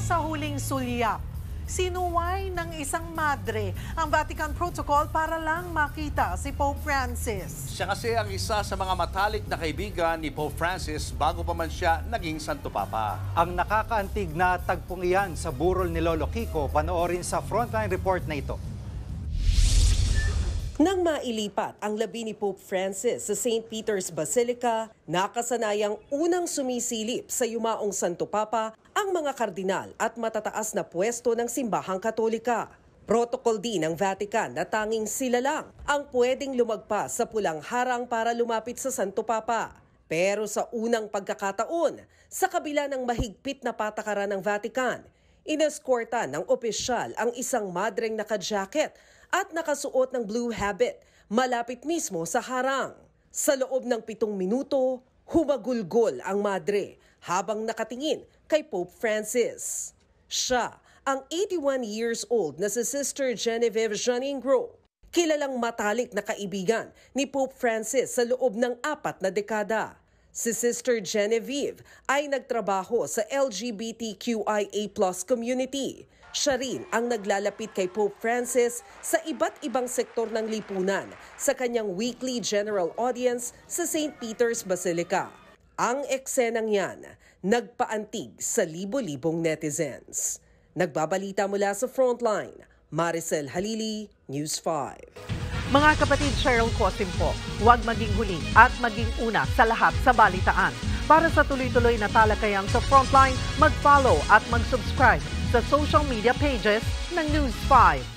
sa huling sulyap, sinuway ng isang madre ang Vatican Protocol para lang makita si Pope Francis. Siya kasi ang isa sa mga matalik na kaibigan ni Pope Francis bago pa man siya naging Santo Papa. Ang nakakaantig na tagpong iyan sa burol ni Lolo Kiko, panoorin sa Frontline Report na ito. Nang mailipat ang labi ni Pope Francis sa St. Peter's Basilica, nakasanayang unang sumisilip sa yumaong Santo Papa ang mga kardinal at matataas na pwesto ng simbahang Katolika. Protocol din ng Vatican na tanging sila lang ang pwedeng lumagpas sa pulang harang para lumapit sa Santo Papa. Pero sa unang pagkakataon, sa kabila ng mahigpit na patakaran ng Vatican, ineskortan ng opisyal ang isang madreng naka-jacket at nakasuot ng blue habit malapit mismo sa harang. Sa loob ng 7 minuto, humagulgol ang madre habang nakatingin kay Pope Francis. Siya ang 81 years old na si Sister Genevieve Janingro, kilalang matalik na kaibigan ni Pope Francis sa loob ng 4 na dekada. Si Sister Genevieve ay nagtrabaho sa LGBTQIA+ community. Siya rin ang naglalapit kay Pope Francis sa iba't ibang sektor ng lipunan sa kanyang weekly general audience sa St. Peter's Basilica. Ang eksenang yan, nagpaantig sa libo-libong netizens. Nagbabalita mula sa Frontline, Maricel Halili, News 5. Mga kapatid, Cheryl Cosim po, huwag maging huli at maging una sa lahat sa balitaan. Para sa tuloy-tuloy na talakayang sa Frontline, mag-follow at mag-subscribe sa social media pages ng News 5.